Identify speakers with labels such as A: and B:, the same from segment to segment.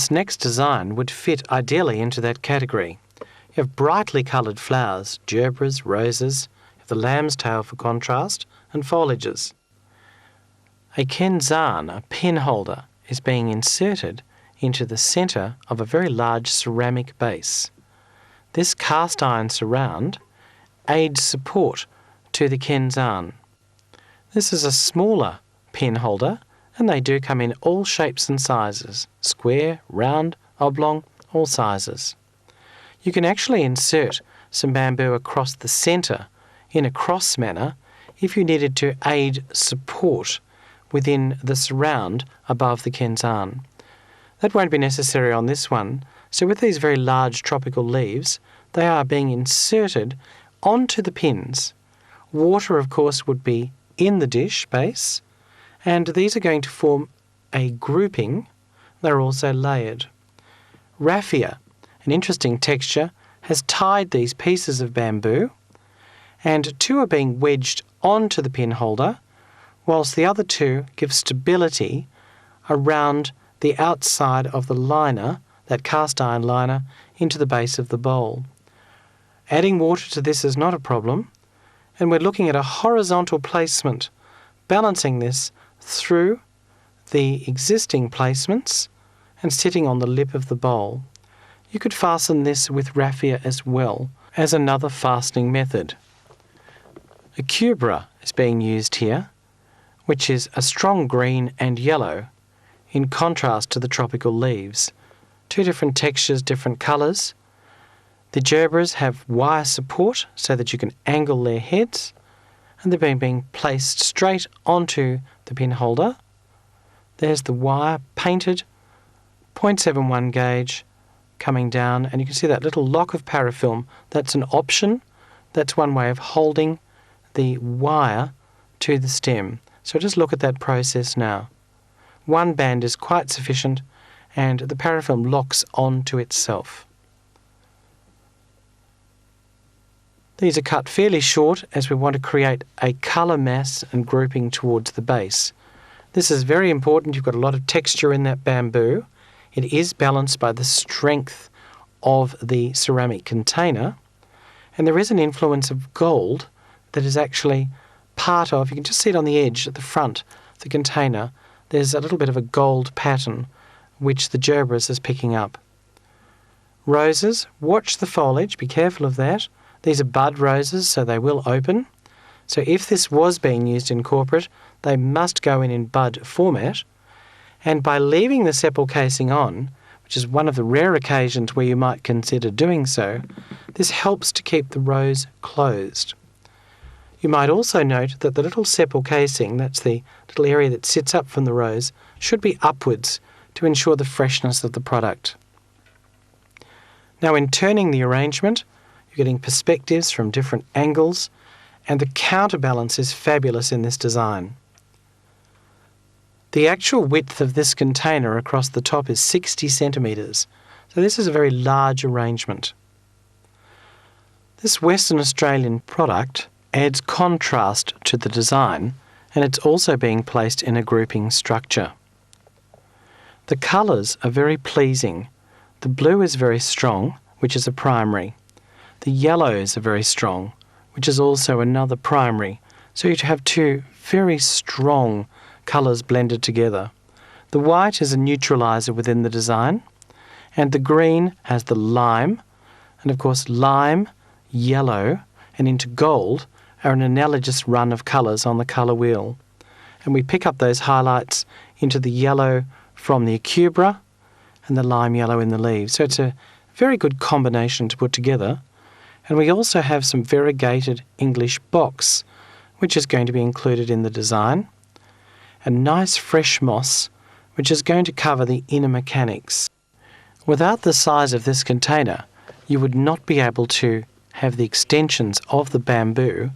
A: this next design would fit ideally into that category. You have brightly coloured flowers, gerberas, roses, you have the lamb's tail for contrast, and foliages. A kenzan, a pen holder, is being inserted into the centre of a very large ceramic base. This cast iron surround aids support to the kenzan. This is a smaller pen holder, and they do come in all shapes and sizes, square, round, oblong, all sizes. You can actually insert some bamboo across the centre in a cross manner if you needed to aid support within the surround above the kenzan. That won't be necessary on this one, so with these very large tropical leaves, they are being inserted onto the pins. Water, of course, would be in the dish base, and these are going to form a grouping. They're also layered. Raffia, an interesting texture, has tied these pieces of bamboo, and two are being wedged onto the pin holder, whilst the other two give stability around the outside of the liner, that cast iron liner, into the base of the bowl. Adding water to this is not a problem, and we're looking at a horizontal placement, balancing this through the existing placements and sitting on the lip of the bowl. You could fasten this with raffia as well as another fastening method. Ikebana is being used here, which is a strong green and yellow in contrast to the tropical leaves. Two different textures, different colours. The gerberas have wire support so that you can angle their heads, and they're being placed straight onto the pin holder. There's the wire painted, 0.71 gauge, coming down, and you can see that little lock of parafilm. That's an option. That's one way of holding the wire to the stem. So just look at that process now. One band is quite sufficient, and the parafilm locks onto itself. These are cut fairly short as we want to create a colour mass and grouping towards the base. This is very important. You've got a lot of texture in that bamboo. It is balanced by the strength of the ceramic container, and there is an influence of gold that is actually part of, you can just see it on the edge at the front of the container, there's a little bit of a gold pattern which the gerberas is picking up. Roses, watch the foliage, be careful of that. These are bud roses, so they will open. So if this was being used in corporate, they must go in bud format. And by leaving the sepal casing on, which is one of the rare occasions where you might consider doing so, this helps to keep the rose closed. You might also note that the little sepal casing, that's the little area that sits up from the rose, should be upwards to ensure the freshness of the product. Now in turning the arrangement, you're getting perspectives from different angles, and the counterbalance is fabulous in this design. The actual width of this container across the top is 60 centimetres, so this is a very large arrangement. This Western Australian product adds contrast to the design, and it's also being placed in a grouping structure. The colours are very pleasing. The blue is very strong, which is a primary. The yellows are very strong, which is also another primary. So you have two very strong colours blended together. The white is a neutraliser within the design, and the green has the lime, and of course lime, yellow, and into gold are an analogous run of colours on the colour wheel. And we pick up those highlights into the yellow from the Ikebana and the lime yellow in the leaves. So it's a very good combination to put together. And we also have some variegated English box, which is going to be included in the design. A nice fresh moss, which is going to cover the inner mechanics. Without the size of this container, you would not be able to have the extensions of the bamboo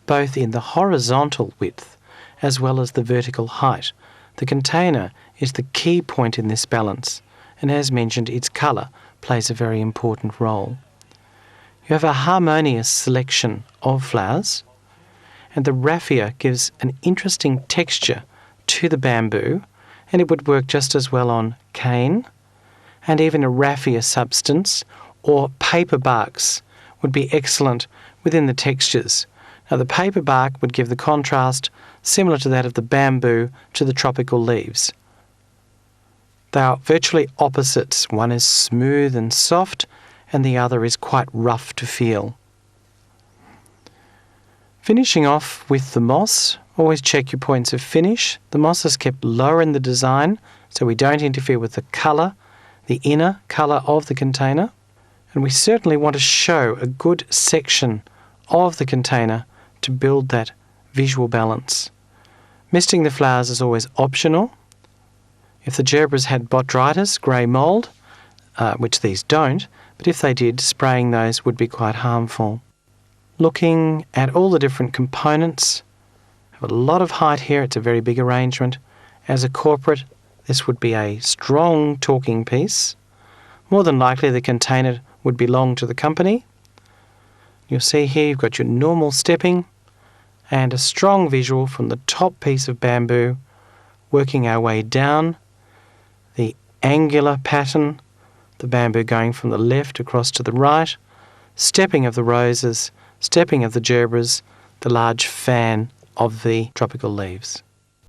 A: both in the horizontal width as well as the vertical height. The container is the key point in this balance, and as mentioned, its colour plays a very important role. You have a harmonious selection of flowers, and the raffia gives an interesting texture to the bamboo, and it would work just as well on cane and even a raffia substance or paper barks would be excellent within the textures. Now the paper bark would give the contrast similar to that of the bamboo to the tropical leaves. They are virtually opposites. One is smooth and soft and the other is quite rough to feel. Finishing off with the moss, always check your points of finish. The moss is kept lower in the design so we don't interfere with the colour, the inner colour of the container. And we certainly want to show a good section of the container to build that visual balance. Misting the flowers is always optional. If the gerbras had botrytis, grey mould, which these don't, but if they did, spraying those would be quite harmful. Looking at all the different components, have a lot of height here, it's a very big arrangement. As a corporate, this would be a strong talking piece. More than likely the container would belong to the company. You'll see here you've got your normal stepping and a strong visual from the top piece of bamboo working our way down, the angular pattern, the bamboo going from the left across to the right, stepping of the roses, stepping of the gerbras, the large fan of the tropical leaves.